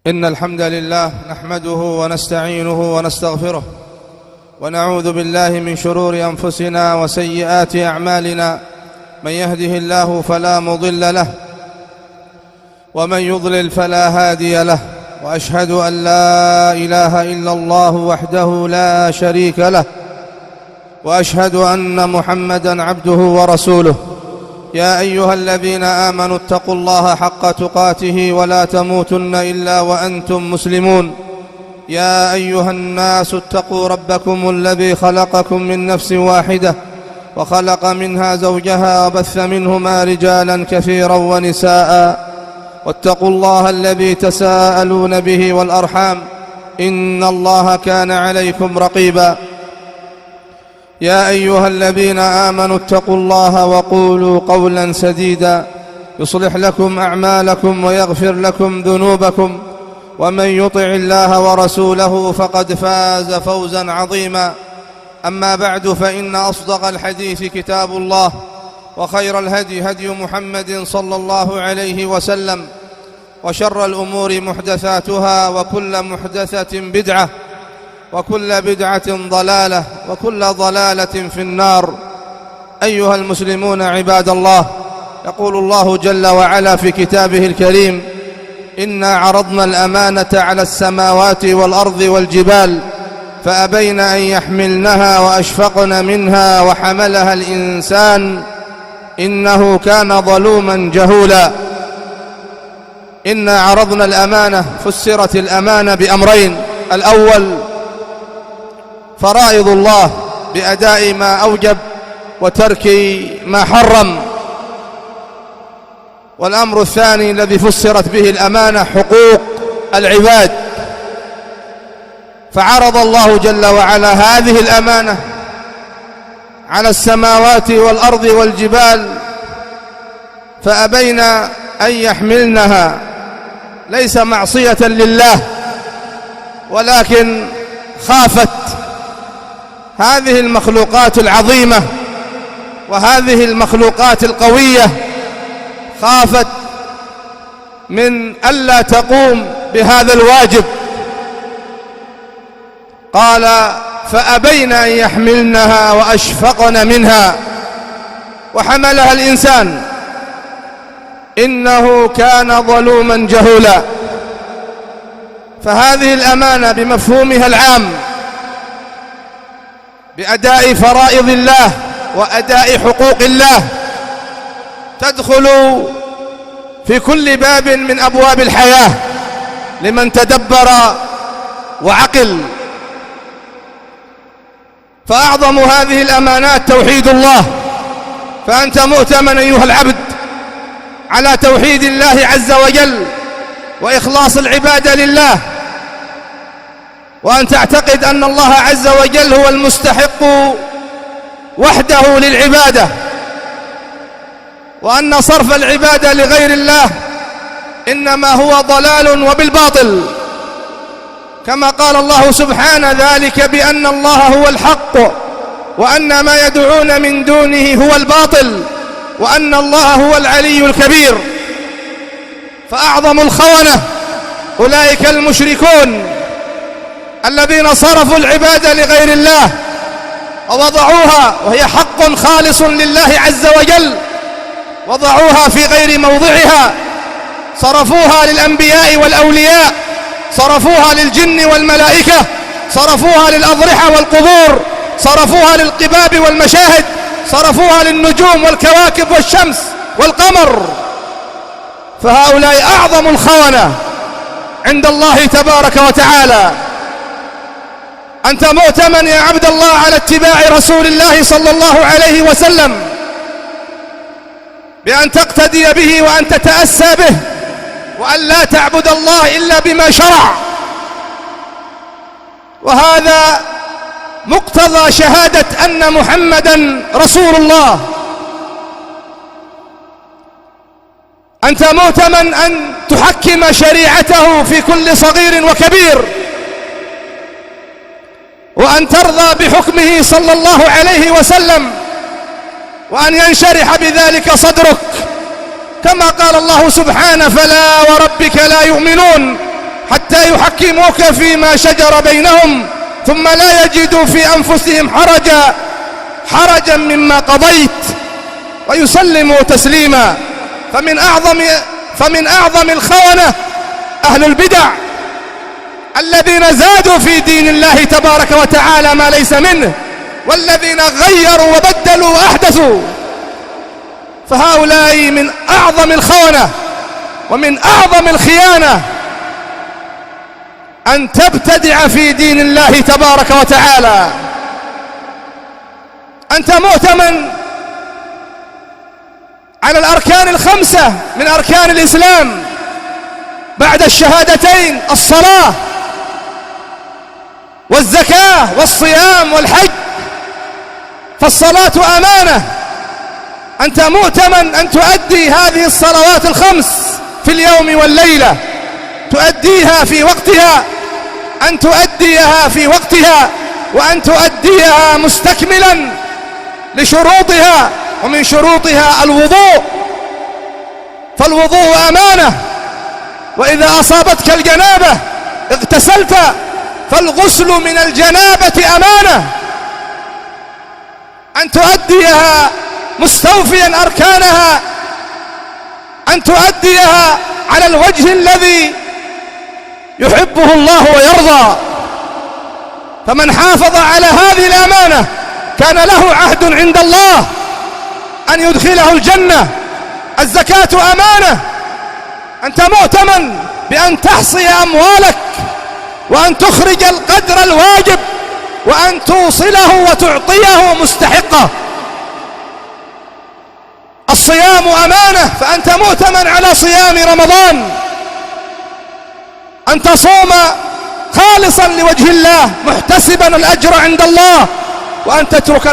إن الحمد لله نحمده ونستعينه ونستغفره ونعوذ بالله من شرور أنفسنا وسيئات أعمالنا. من يهده الله فلا مضل له ومن يضلل فلا هادي له، وأشهد أن لا إله إلا الله وحده لا شريك له، وأشهد أن محمدًا عبده ورسوله. يا أيها الذين آمنوا اتقوا الله حق تقاته ولا تموتن إلا وأنتم مسلمون. يا أيها الناس اتقوا ربكم الذي خلقكم من نفس واحدة وخلق منها زوجها وبث منهما رجالا كثيرا ونساء، واتقوا الله الذي تساءلون به والأرحام، إن الله كان عليكم رقيبا. يا أيها الذين آمنوا اتقوا الله وقولوا قولا سديدا يصلح لكم أعمالكم ويغفر لكم ذنوبكم، ومن يطع الله ورسوله فقد فاز فوزا عظيما. أما بعد، فإن أصدق الحديث كتاب الله، وخير الهدي هدي محمد صلى الله عليه وسلم، وشر الأمور محدثاتها، وكل محدثة بدعة، وكل بدعة ضلالة، وكل ضلالة في النار. أيها المسلمون عباد الله، يقول الله جل وعلا في كتابه الكريم: إنا عرضنا الأمانة على السماوات والأرض والجبال فأبين أن يحملنها وأشفقن منها وحملها الإنسان إنه كان ظلوما جهولا. إنا عرضنا الأمانة، فسرت الأمانة بأمرين: الأول فرائض الله بأداء ما أوجب وترك ما حرم، والأمر الثاني الذي فسرت به الأمانة حقوق العباد. فعرض الله جل وعلا هذه الأمانة على السماوات والأرض والجبال فأبين أن يحملنها، ليس معصية لله، ولكن خافت هذه المخلوقات العظيمة وهذه المخلوقات القوية، خافت من ألا تقوم بهذا الواجب. قال: فأبين أن يحملنها وأشفقن منها وحملها الإنسان إنه كان ظلوما جهولا. فهذه الأمانة بمفهومها العام بأداء فرائض الله وأداء حقوق الله تدخل في كل باب من أبواب الحياة لمن تدبر وعقل. فأعظم هذه الأمانات توحيد الله، فأنت مؤتمن أيها العبد على توحيد الله عز وجل وإخلاص العبادة لله، وأن تعتقد أن الله عز وجل هو المستحق وحده للعبادة، وأن صرف العبادة لغير الله إنما هو ضلال وبالباطل، كما قال الله سبحانه: ذلك بأن الله هو الحق وأن ما يدعون من دونه هو الباطل وأن الله هو العلي الكبير. فأعظم الخونة أولئك المشركون الذين صرفوا العبادة لغير الله ووضعوها، وهي حق خالص لله عز وجل، وضعوها في غير موضعها، صرفوها للأنبياء والأولياء، صرفوها للجن والملائكة، صرفوها للأضرحة والقبور، صرفوها للقباب والمشاهد، صرفوها للنجوم والكواكب والشمس والقمر. فهؤلاء أعظم الخونة عند الله تبارك وتعالى. أنت مؤتمن يا عبد الله على اتباع رسول الله صلى الله عليه وسلم، بأن تقتدي به وأن تتأسى به، وأن لا تعبد الله إلا بما شرع. وهذا مقتضى شهادة أن محمدًا رسول الله. أنت مؤتمن أن تحكم شريعته في كل صغير وكبير، وأن ترضى بحكمه صلى الله عليه وسلم، وأن ينشرح بذلك صدرك، كما قال الله سبحانه: فلا وربك لا يؤمنون حتى يحكموك فيما شجر بينهم ثم لا يجدوا في أنفسهم حرجا مما قضيت ويسلموا تسليما. فمن أعظم الخونة أهل البدع الذين زادوا في دين الله تبارك وتعالى ما ليس منه، والذين غيروا وبدلوا وأحدثوا. فهؤلاء من أعظم الخونة ومن أعظم الخيانة أن تبتدع في دين الله تبارك وتعالى. أنت مؤتمن على الأركان الخمسة من أركان الإسلام بعد الشهادتين: الصلاة والزكاة والصيام والحج. فالصلاة أمانة، أنت مؤتمن أن تؤدي هذه الصلوات الخمس في اليوم والليلة، تؤديها في وقتها، أن تؤديها في وقتها، وأن تؤديها مستكملا لشروطها، ومن شروطها الوضوء، فالوضوء أمانة. وإذا أصابتك الجنابة اغتسلت، فالغسل من الجنابة أمانة. أن تؤديها مستوفيا أركانها، أن تؤديها على الوجه الذي يحبه الله ويرضى. فمن حافظ على هذه الأمانة كان له عهد عند الله أن يدخله الجنة. الزكاة أمانة، أنت مؤتمن بأن تحصي أموالك وأن تخرج القدر الواجب وأن توصله وتعطيه مستحقه. الصيام أمانة، فأنت مؤتمن على صيام رمضان، أن تصوم خالصا لوجه الله محتسبا الأجر عند الله، وأن تترك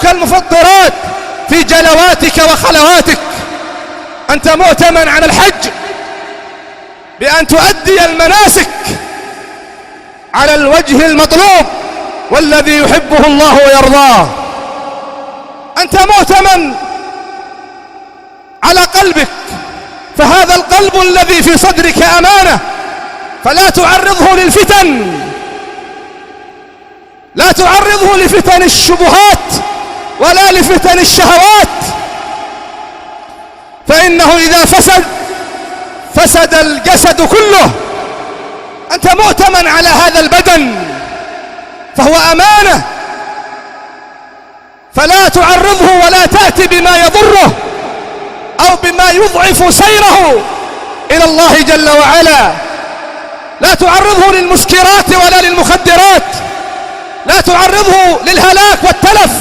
المفطرات في جلواتك وخلواتك. أنت مؤتمن على الحج بأن تؤدي المناسك على الوجه المطلوب والذي يحبه الله ويرضاه. أنت مؤتمن على قلبك، فهذا القلب الذي في صدرك أمانة، فلا تعرضه للفتن، لا تعرضه لفتن الشبهات ولا لفتن الشهوات، فإنه إذا فسد الجسد كله. أنت مؤتمن على هذا البدن، فهو أمانة، فلا تعرضه ولا تأتي بما يضره أو بما يضعف سيره إلى الله جل وعلا. لا تعرضه للمسكرات ولا للمخدرات، لا تعرضه للهلاك والتلف،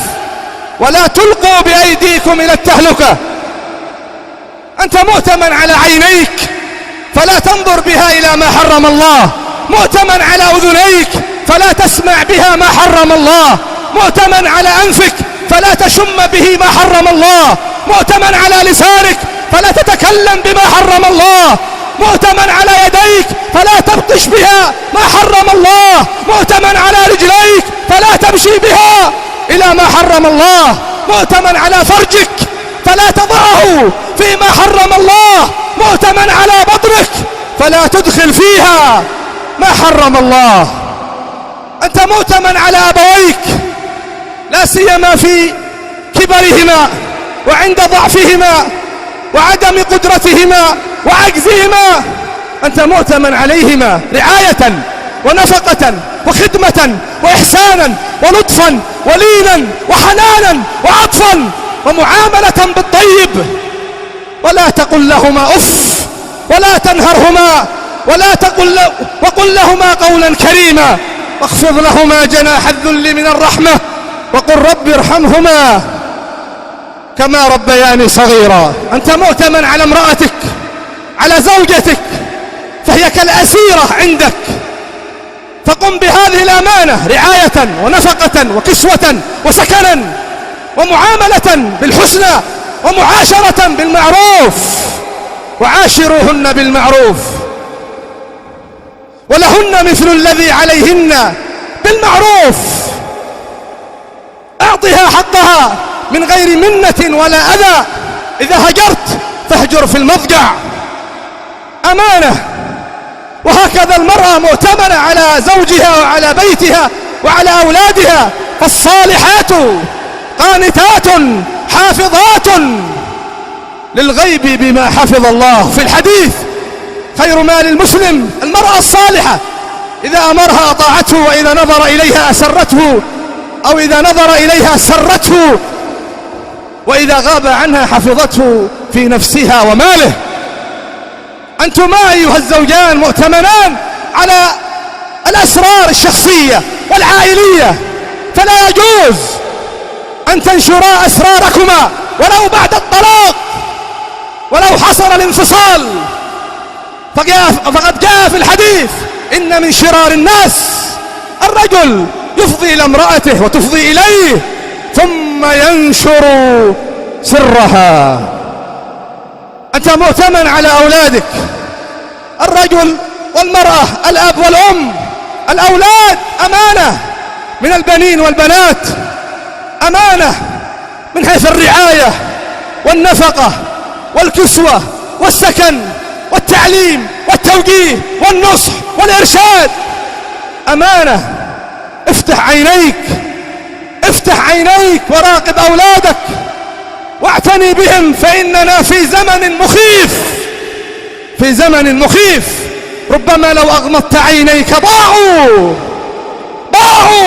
ولا تلقوا بأيديكم إلى التهلكة. أنت مؤتمن على عينيك، فلا تنظر بها إلى ما حرم الله، مؤتمن على أذنيك، فلا تسمع بها ما حرم الله، مؤتمن على أنفك، فلا تشم به ما حرم الله، مؤتمن على لسانك، فلا تتكلم بما حرم الله، مؤتمن على يديك، فلا تبطش بها ما حرم الله، مؤتمن على رجليك، فلا تمشي بها إلى ما حرم الله، مؤتمن على فرجك، فلا تضعه فيما حرم الله، مؤتمن على بطنك، فلا تدخل فيها ما حرم الله. أنت مؤتمن على أبويك، لا سيما في كبرهما وعند ضعفهما وعدم قدرتهما وعجزهما. أنت مؤتمن عليهما رعاية ونفقة وخدمة وإحسانا ولطفا ولينا وحنانا وعطفا ومعاملة بالطيب. ولا تقل لهما أف، ولا تنهرهما، وقل لهما قولا كريما، واخفض لهما جناح الذل من الرحمة، وقل رب ارحمهما كما ربياني صغيرا. أنت مؤتمن على امرأتك، على زوجتك، فهي كالأسيرة عندك، فقم بهذه الأمانة رعاية ونفقة وكسوة وسكنا ومعاملة بالحسنى ومعاشرة بالمعروف، وعاشروهن بالمعروف، ولهن مثل الذي عليهن بالمعروف. أعطها حقها من غير منة ولا أذى. إذا هجرت فاهجر في المضجع، أمانة. وهكذا المرأة مؤتمنة على زوجها وعلى بيتها وعلى أولادها. فالصالحات قانتات حافظات للغيب بما حفظ الله. في الحديث: خير مال المسلم المرأة الصالحة، إذا أمرها أطاعته، وإذا نظر إليها أسرته، أو إذا نظر إليها سرته، وإذا غاب عنها حفظته في نفسها وماله. أنتما أيها الزوجان مؤتمنان على الأسرار الشخصية والعائلية، فلا يجوز أن تنشرا أسراركما ولو بعد الطلاق، ولو حصل الانفصال. فقد جاء في الحديث: إن من شرار الناس الرجل يفضي إلى امرأته وتفضي إليه ثم ينشر سرها. أنت مؤتمن على أولادك، الرجل والمرأة، الأب والأم. الأولاد أمانة من البنين والبنات، أمانة من حيث الرعاية والنفقة والكسوة والسكن والتعليم والتوجيه والنصح والإرشاد. أمانة. افتح عينيك، افتح عينيك وراقب أولادك واعتني بهم، فإننا في زمن مخيف، في زمن مخيف. ربما لو أغمضت عينيك ضاعوا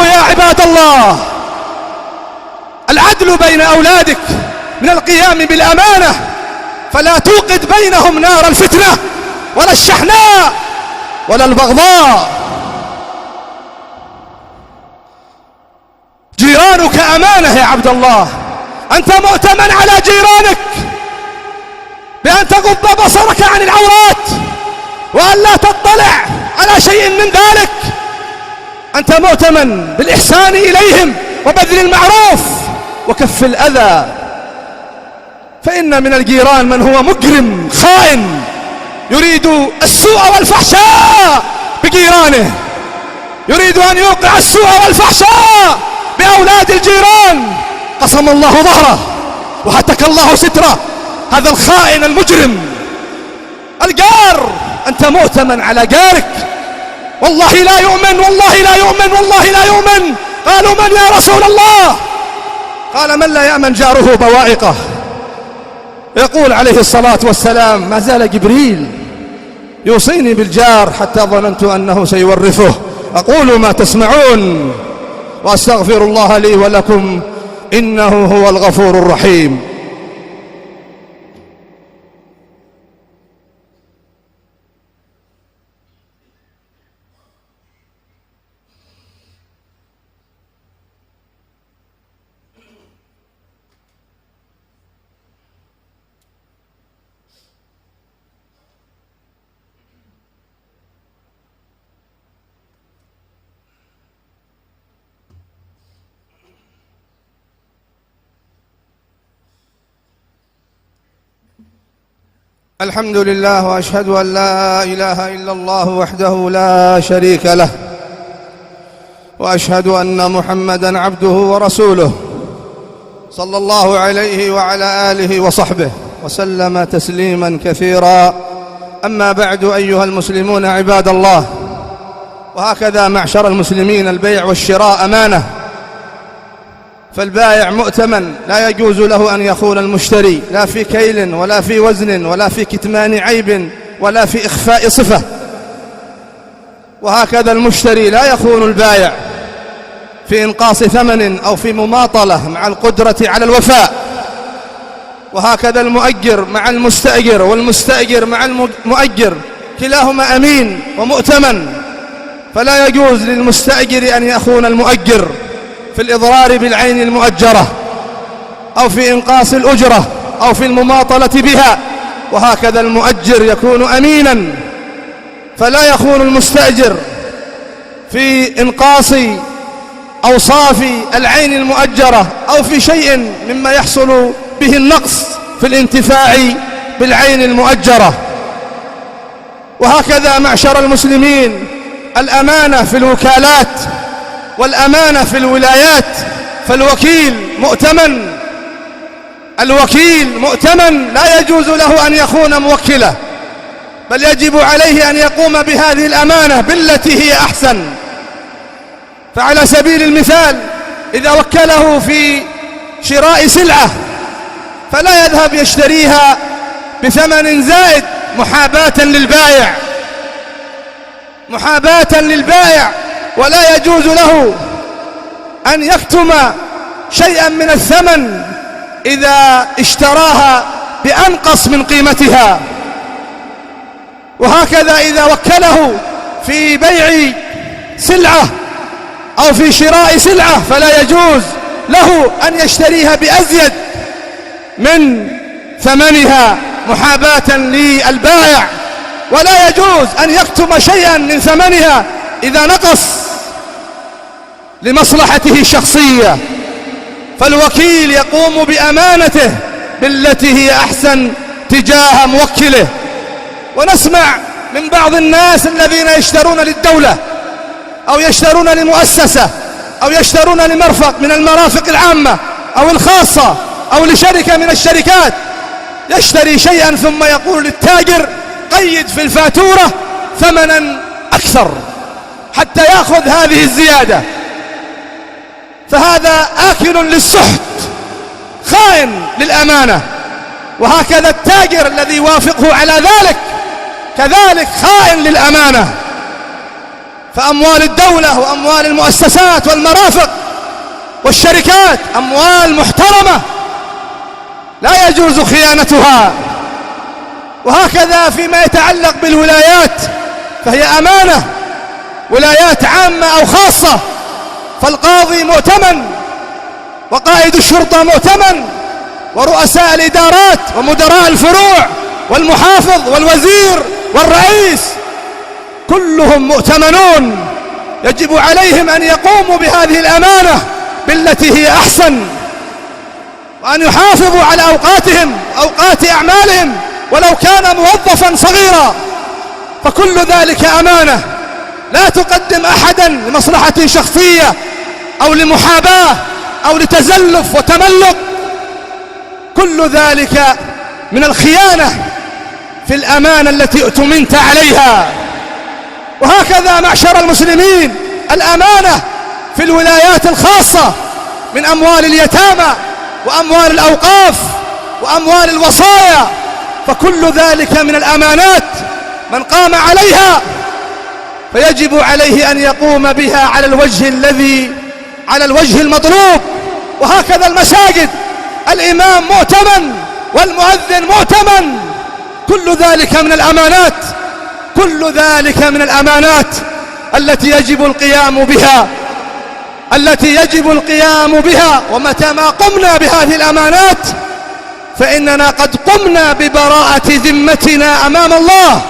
يا عباد الله. العدل بين أولادك من القيام بالأمانة، فلا توقد بينهم نار الفتنة ولا الشحناء ولا البغضاء. جيرانك أمانة يا عبد الله. أنت مؤتمن على جيرانك بأن تغض بصرك عن العورات وأن لا تطلع على شيء من ذلك. أنت مؤتمن بالإحسان إليهم وبذل المعروف وكف الأذى. فإن من الجيران من هو مجرم خائن يريد السوء والفحشاء بجيرانه، يريد أن يوقع السوء والفحشاء بأولاد الجيران. قسم الله ظهره وهتك الله ستره، هذا الخائن المجرم. الجار، أنت مؤتمن على جارك. والله لا يؤمن، والله لا يؤمن، والله لا يؤمن. قالوا: من يا رسول الله؟ قال: من لا يأمن جاره بوائقه. يقول عليه الصلاة والسلام: ما زال جبريل يوصيني بالجار حتى ظننت أنه سيورثه. أقول ما تسمعون وأستغفر الله لي ولكم إنه هو الغفور الرحيم. الحمد لله، وأشهد أن لا إله إلا الله وحده لا شريك له، وأشهد أن محمدًا عبده ورسوله صلى الله عليه وعلى آله وصحبه وسلم تسليمًا كثيرا. أما بعد، أيها المسلمون عباد الله، وهكذا معشر المسلمين البيع والشراء أمانة، فالبائع مؤتمن، لا يجوز له أن يخون المشتري، لا في كيل ولا في وزن ولا في كتمان عيب ولا في إخفاء صفة. وهكذا المشتري لا يخون البائع في إنقاص ثمن أو في مماطلة مع القدرة على الوفاء. وهكذا المؤجر مع المستأجر، والمستأجر مع المؤجر، كلاهما أمين ومؤتمن، فلا يجوز للمستأجر أن يخون المؤجر في الإضرار بالعين المؤجرة أو في إنقاص الأجرة أو في المماطلة بها. وهكذا المؤجر يكون أمينا، فلا يخون المستأجر في إنقاص أوصاف العين المؤجرة أو في شيء مما يحصل به النقص في الانتفاع بالعين المؤجرة. وهكذا معشر المسلمين الأمانة في الوكالات والأمانة في الولايات، فالوكيل مؤتمن، الوكيل مؤتمن، لا يجوز له أن يخون موكله بل يجب عليه أن يقوم بهذه الأمانة بالتي هي أحسن. فعلى سبيل المثال إذا وكله في شراء سلعة فلا يذهب يشتريها بثمن زائد محاباة للبائع، ولا يجوز له أن يكتم شيئا من الثمن إذا اشتراها بأنقص من قيمتها. وهكذا إذا وكله في بيع سلعة أو في شراء سلعة فلا يجوز له أن يشتريها بأزيد من ثمنها محاباة للبائع، ولا يجوز أن يكتم شيئا من ثمنها إذا نقص لمصلحته الشخصية. فالوكيل يقوم بأمانته بالتي هي أحسن تجاه موكله. ونسمع من بعض الناس الذين يشترون للدولة أو يشترون لمؤسسة أو يشترون لمرفق من المرافق العامة أو الخاصة أو لشركة من الشركات، يشتري شيئا ثم يقول للتاجر قيد في الفاتورة ثمنا أكثر حتى يأخذ هذه الزيادة. فهذا آكل للسحت خائن للأمانة. وهكذا التاجر الذي يوافقه على ذلك كذلك خائن للأمانة. فأموال الدولة وأموال المؤسسات والمرافق والشركات أموال محترمة لا يجوز خيانتها. وهكذا فيما يتعلق بالولايات فهي أمانة، ولايات عامة أو خاصة، فالقاضي مؤتمن وقائد الشرطة مؤتمن ورؤساء الإدارات ومدراء الفروع والمحافظ والوزير والرئيس كلهم مؤتمنون. يجب عليهم أن يقوموا بهذه الأمانة بالتي هي أحسن، وأن يحافظوا على أوقاتهم أوقات أعمالهم ولو كان موظفا صغيرا، فكل ذلك أمانة. لا تقدم أحدا لمصلحة شخصية أو لمحاباة أو لتزلف وتملق، كل ذلك من الخيانة في الأمانة التي اؤتمنت عليها. وهكذا معشر المسلمين الأمانة في الولايات الخاصة من أموال اليتامى وأموال الأوقاف وأموال الوصايا، فكل ذلك من الأمانات. من قام عليها فيجب عليه أن يقوم بها على الوجه المطلوب. وهكذا المساجد الإمام مؤتمن والمؤذن مؤتمن، كل ذلك من الأمانات، كل ذلك من الأمانات التي يجب القيام بها. ومتى ما قمنا بهذه الأمانات فإننا قد قمنا ببراءة ذمتنا أمام الله،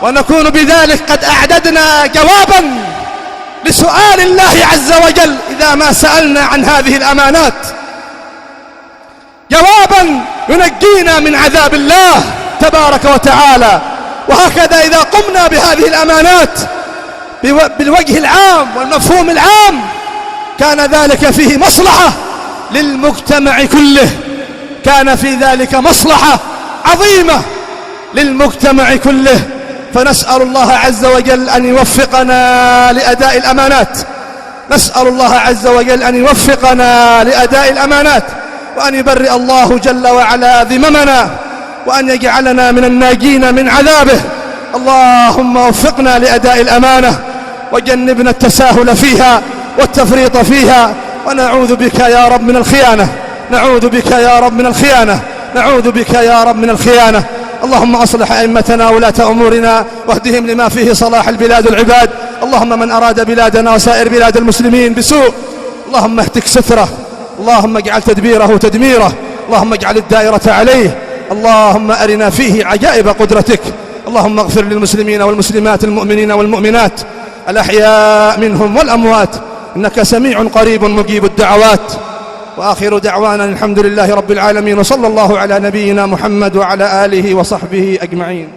ونكون بذلك قد أعددنا جوابا لسؤال الله عز وجل إذا ما سألنا عن هذه الأمانات، جوابا ينجينا من عذاب الله تبارك وتعالى. وهكذا إذا قمنا بهذه الأمانات بالوجه العام والمفهوم العام كان ذلك فيه مصلحة للمجتمع كله، كان في ذلك مصلحة عظيمة للمجتمع كله. فنسأل الله عز وجل أن يوفقنا لأداء الأمانات، نسأل الله عز وجل أن يوفقنا لأداء الأمانات، وأن يبرئ الله جل وعلا ذممنا، وأن يجعلنا من الناجين من عذابه. اللهم وفقنا لأداء الأمانة وجنبنا التساهل فيها والتفريط فيها، ونعوذ بك يا رب من الخيانة، نعوذ بك يا رب من الخيانة، نعوذ بك يا رب من الخيانة. اللهم أصلح أئمتنا ولاة أمورنا واهدهم لما فيه صلاح البلاد والعباد. اللهم من أراد بلادنا وسائر بلاد المسلمين بسوء اللهم اهتك ستره، اللهم اجعل تدبيره تدميره، اللهم اجعل الدائرة عليه. اللهم أرنا فيه عجائب قدرتك. اللهم اغفر للمسلمين والمسلمات المؤمنين والمؤمنات الأحياء منهم والأموات، إنك سميع قريب مجيب الدعوات. وآخر دعوانا الحمد لله رب العالمين، وصلى الله على نبينا محمد وعلى آله وصحبه أجمعين.